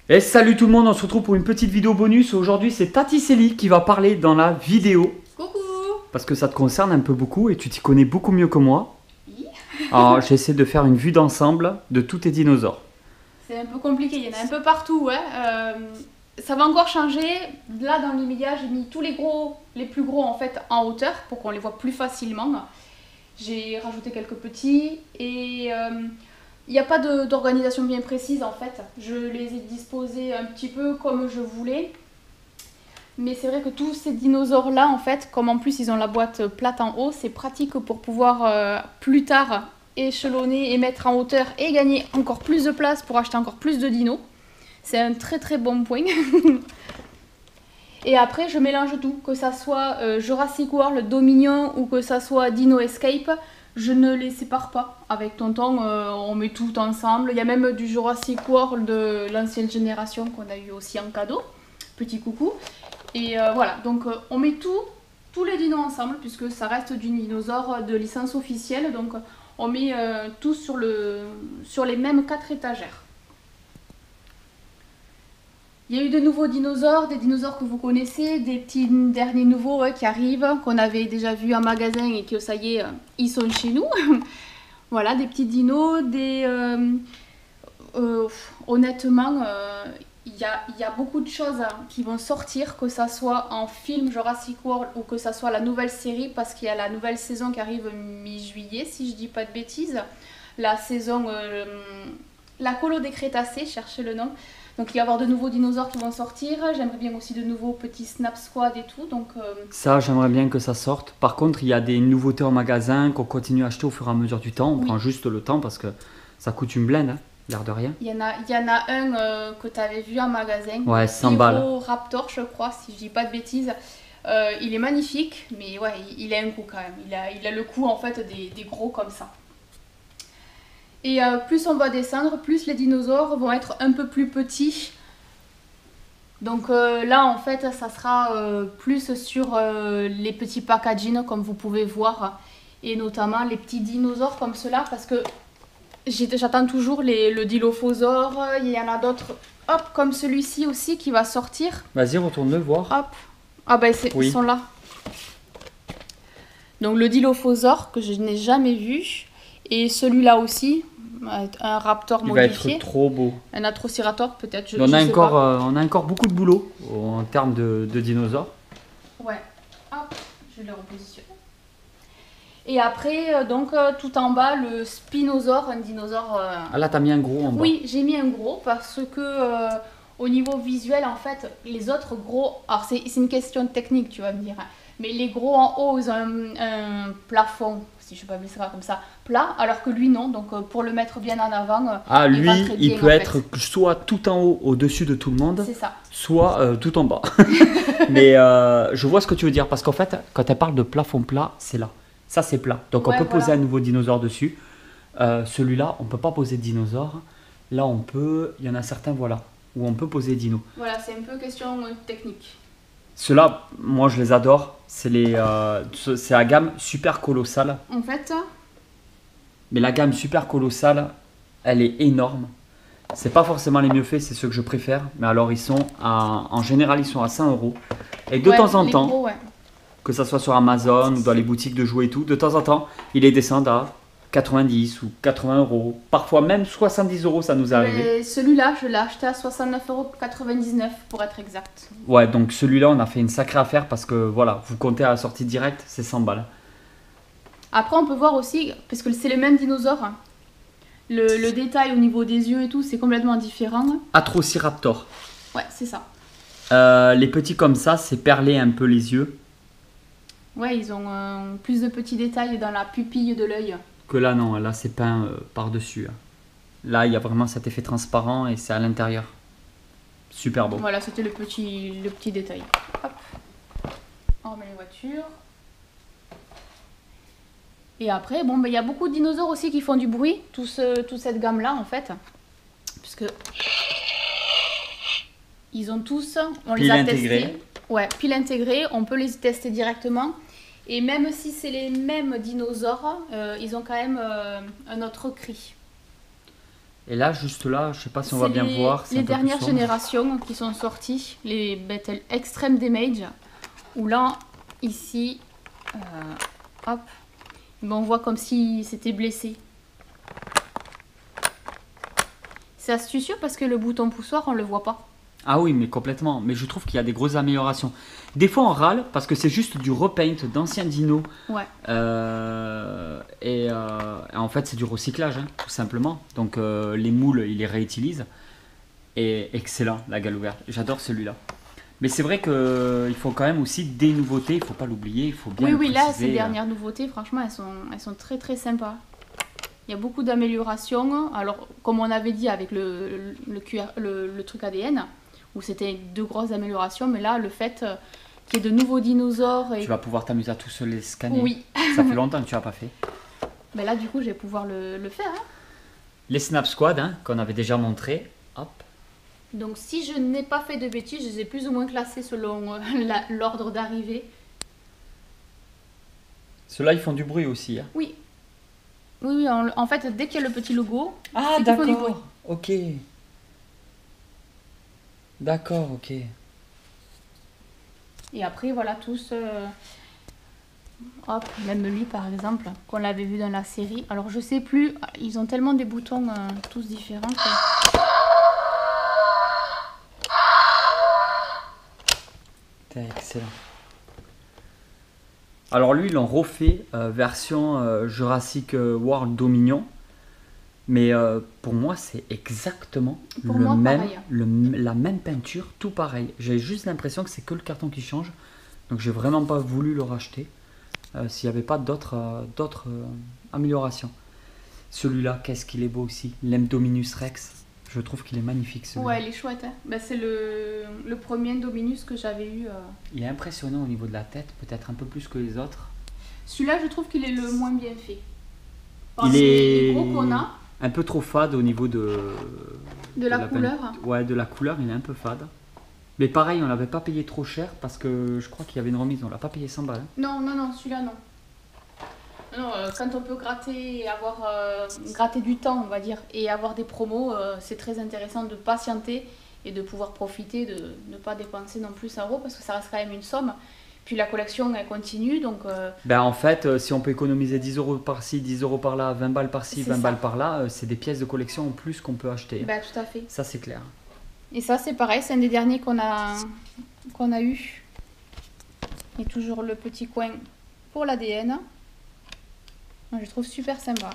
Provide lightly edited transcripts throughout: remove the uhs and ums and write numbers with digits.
Et salut tout le monde, on se retrouve pour une petite vidéo bonus. Aujourd'hui, c'est Tati Célie qui va parler dans la vidéo. Coucou. Parce que ça te concerne un peu beaucoup et tu t'y connais beaucoup mieux que moi. Oui. Alors, j'essaie de faire une vue d'ensemble de tous tes dinosaures. C'est un peu compliqué, il y en a un peu partout, ouais. Ça va encore changer. Là, dans l'immédiat, j'ai mis tous les plus gros en fait en hauteur pour qu'on les voit plus facilement. J'ai rajouté quelques petits et il n'y a pas d'organisation bien précise en fait. Je les ai disposés un petit peu comme je voulais. Mais c'est vrai que tous ces dinosaures là en fait, comme en plus ils ont la boîte plate en haut, c'est pratique pour pouvoir plus tard échelonner et mettre en hauteur et gagner encore plus de place pour acheter encore plus de dinos. C'est un très très bon point. Et après je mélange tout, que ça soit Jurassic World, Dominion ou que ça soit Dino Escape. Je ne les sépare pas. Avec Tonton, on met tout ensemble. Il y a même du Jurassic World de l'ancienne génération qu'on a eu aussi en cadeau. Petit coucou. Et voilà, donc on met tous les dinos ensemble puisque ça reste du dinosaure de licence officielle. Donc on met tout sur les mêmes 4 étagères. Il y a eu de nouveaux dinosaures, des dinosaures que vous connaissez, des petits derniers nouveaux qui arrivent, qu'on avait déjà vus en magasin et que ça y est, ils sont chez nous. Voilà, des petits dinos, honnêtement, il y a beaucoup de choses qui vont sortir, que ça soit en film Jurassic World ou que ça soit la nouvelle série, parce qu'il y a la nouvelle saison qui arrive mi-juillet, si je dis pas de bêtises. La saison, la colo des Crétacés, cherchez le nom. Donc il va y avoir de nouveaux dinosaures qui vont sortir. J'aimerais bien aussi de nouveaux petits Snap Squad et tout. Donc, Ça, j'aimerais bien que ça sorte. Par contre, il y a des nouveautés en magasin qu'on continue à acheter au fur et à mesure du temps. On prend juste le temps parce que ça coûte une blinde, hein, l'air de rien. Il y en a un que tu avais vu en magasin. Ouais, 100 balles. Raptor, je crois, si je dis pas de bêtises. Il est magnifique, mais ouais, il a un coût quand même. Il a le coût en fait des gros comme ça. Et plus on va descendre, plus les dinosaures vont être un peu plus petits. Donc là, en fait, ça sera plus sur les petits packaging, comme vous pouvez voir. Et notamment les petits dinosaures comme ceux-là, parce que j'attends toujours le Dilophosaure. Il y en a d'autres, hop, comme celui-ci aussi qui va sortir. Vas-y, retourne-le voir. Hop. Ah ben, ils sont là. Donc le Dilophosaure, que je n'ai jamais vu. Et celui-là aussi, un raptor modifié. Il va être trop beau. Un Atrocirator peut-être. On a encore beaucoup de boulot en termes de dinosaures. Ouais. Hop, je le repositionne. Et après, donc tout en bas, le Spinosaure, un dinosaure... Ah là, t'as mis un gros en bas. Oui, j'ai mis un gros parce que au niveau visuel, en fait, les autres gros... Alors c'est une question technique, tu vas me dire. Hein, mais les gros en haut, ils ont un plafond, si je peux appeler ça comme ça, plat, alors que lui non. Donc pour le mettre bien en avant, lui, il peut être soit tout en haut, au-dessus de tout le monde, soit tout en bas. Mais je vois ce que tu veux dire, parce qu'en fait, quand elle parle de plafond plat, c'est là. Ça, c'est plat. Donc on peut poser un nouveau dinosaure dessus. Celui-là, on ne peut pas poser de dinosaure. Là, on peut, il y en a certains, voilà, où on peut poser des dinos. Voilà, c'est un peu question technique. Ceux-là, moi je les adore, c'est la gamme super colossale. En fait, mais la gamme super colossale, elle est énorme. C'est pas forcément les mieux faits, c'est ceux que je préfère. Mais alors ils sont en général ils sont à 100 €. Et de temps en temps, que ça soit sur Amazon ou dans les boutiques de jouets et tout, de temps en temps, ils les descendent à 90 ou 80 €. Parfois même 70 €, ça nous est arrivé. Celui-là, je l'ai acheté à 69,99 € pour être exact. Ouais, donc celui-là, on a fait une sacrée affaire parce que voilà, vous comptez à la sortie directe, c'est 100 balles. Après, on peut voir aussi, parce que c'est le même dinosaure, hein, le détail au niveau des yeux et tout, c'est complètement différent. Atrociraptor. Ouais, c'est ça. Les petits comme ça, c'est perler un peu les yeux. Ouais, ils ont plus de petits détails dans la pupille de l'œil. Que là, non, là c'est peint par-dessus. Là, il y a vraiment cet effet transparent et c'est à l'intérieur. Super beau. Voilà, c'était le petit détail. Hop. On remet les voitures. Et après, bon, il y a beaucoup de dinosaures aussi qui font du bruit, toute cette gamme-là en fait. Puisque ils ont tous, on les a testés. Ouais, pile intégrée, on peut les tester directement. Et même si c'est les mêmes dinosaures, ils ont quand même un autre cri. Et là, juste là, je sais pas si on va bien voir. Les dernières générations qui sont sorties, les Battle Extreme Damage, où là, ici, hop, on voit comme si c'était blessé. C'est astucieux parce que le bouton poussoir, on le voit pas. Ah oui, mais complètement. Mais je trouve qu'il y a des grosses améliorations. Des fois, on râle parce que c'est juste du repaint d'anciens dinos. Ouais. Et en fait, c'est du recyclage, hein, tout simplement. Donc, les moules, ils les réutilisent. Et excellent, la gale ouverte. J'adore celui-là. Mais c'est vrai qu'il faut quand même aussi des nouveautés. Il ne faut pas l'oublier. Il faut bien oui, là, ces dernières nouveautés, franchement, elles sont très, très sympas. Il y a beaucoup d'améliorations. Alors, comme on avait dit avec le truc ADN, où c'était deux grosses améliorations, mais là, le fait qu'il y ait de nouveaux dinosaures... Tu vas pouvoir t'amuser à tous les scanner. Oui. Ça fait longtemps que tu n'as pas fait. Mais là, du coup, je vais pouvoir le faire. Hein. Les Snap Squad, hein, qu'on avait déjà montré. Hop. Donc, si je n'ai pas fait de bêtises, je les ai plus ou moins classés selon l'ordre d'arrivée. Ceux-là, ils font du bruit aussi. Hein. Oui. Oui, en fait, dès qu'il y a le petit logo, ah, d'accord. Ok. D'accord, ok. Et après, voilà, tous... hop, même lui, par exemple, qu'on l'avait vu dans la série. Alors, je sais plus, ils ont tellement des boutons tous différents. C'est excellent. Alors lui, ils l'ont refait version Jurassic World Dominion. Mais pour moi, c'est exactement la même peinture, tout pareil. J'ai juste l'impression que c'est que le carton qui change. Donc j'ai vraiment pas voulu le racheter s'il n'y avait pas d'autres améliorations. Celui-là, qu'est-ce qu'il est beau aussi. L'Indominus Rex. Je trouve qu'il est magnifique celui-là. Ouais, il est chouette. Hein. Ben, c'est le premier Indominus que j'avais eu. Il est impressionnant au niveau de la tête, peut-être un peu plus que les autres. Celui-là, je trouve qu'il est le moins bien fait. Il est gros qu'on a. Un peu trop fade au niveau de la couleur. Ouais, de la couleur, il est un peu fade. Mais pareil, on l'avait pas payé trop cher parce que je crois qu'il y avait une remise, on l'a pas payé 100 balles. Hein. Non, celui-là non. Non, quand on peut gratter et avoir gratter du temps, on va dire, et avoir des promos, c'est très intéressant de patienter et de pouvoir profiter, de ne pas dépenser non plus 1 euro parce que ça reste quand même une somme. Puis la collection, elle continue, donc... Ben en fait, si on peut économiser 10 euros par-ci, 10 euros par-là, 20 balles par-ci, 20 balles par-là, c'est des pièces de collection en plus qu'on peut acheter. Ben tout à fait. Ça, c'est clair. Et ça, c'est pareil, c'est un des derniers qu'on a eu. Et toujours le petit coin pour l'ADN. Je trouve super sympa.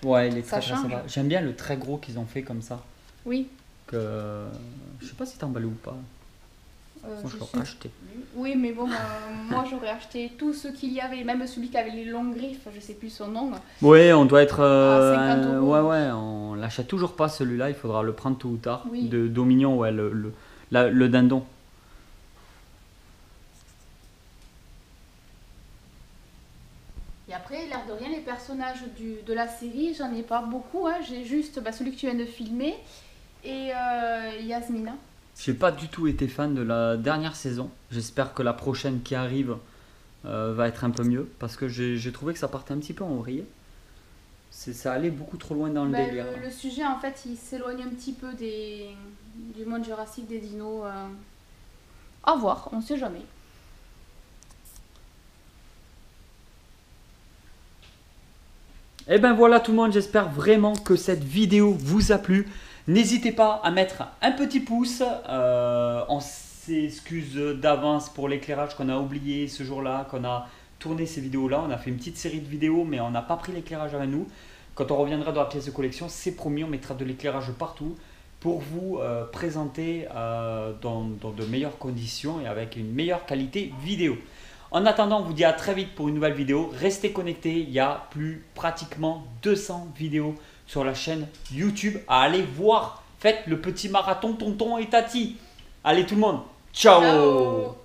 Ouais, il est très sympa. J'aime bien le très gros qu'ils ont fait comme ça. Oui. Je sais pas si t'as emballé ou pas. Moi, je l'aurais acheté. Oui, mais bon, moi j'aurais acheté tout ce qu'il y avait, même celui qui avait les longues griffes, je sais plus son nom. Oui, on doit être. À 50 euros. Ouais, on l'achète toujours pas celui-là, il faudra le prendre tôt ou tard. Oui. De Dominion, ouais, le dindon. Et après, l'air de rien, les personnages de la série, j'en ai pas beaucoup. Hein. J'ai juste celui que tu viens de filmer et Yasmina. J'ai pas du tout été fan de la dernière saison. J'espère que la prochaine qui arrive va être un peu mieux parce que j'ai trouvé que ça partait un petit peu en vrille. Ça allait beaucoup trop loin dans le délire. Le sujet, en fait, il s'éloigne un petit peu du monde jurassique, des dinos. À voir, on sait jamais. Et ben voilà tout le monde, j'espère vraiment que cette vidéo vous a plu. N'hésitez pas à mettre un petit pouce. On s'excuse d'avance pour l'éclairage qu'on a oublié ce jour-là, qu'on a tourné ces vidéos-là. On a fait une petite série de vidéos, mais on n'a pas pris l'éclairage avec nous. Quand on reviendra dans la pièce de collection, c'est promis, on mettra de l'éclairage partout pour vous présenter dans de meilleures conditions et avec une meilleure qualité vidéo. En attendant, on vous dit à très vite pour une nouvelle vidéo. Restez connectés, il y a pratiquement 200 vidéos sur la chaîne YouTube à aller voir. Faites le petit marathon tonton et tati. Allez tout le monde, ciao.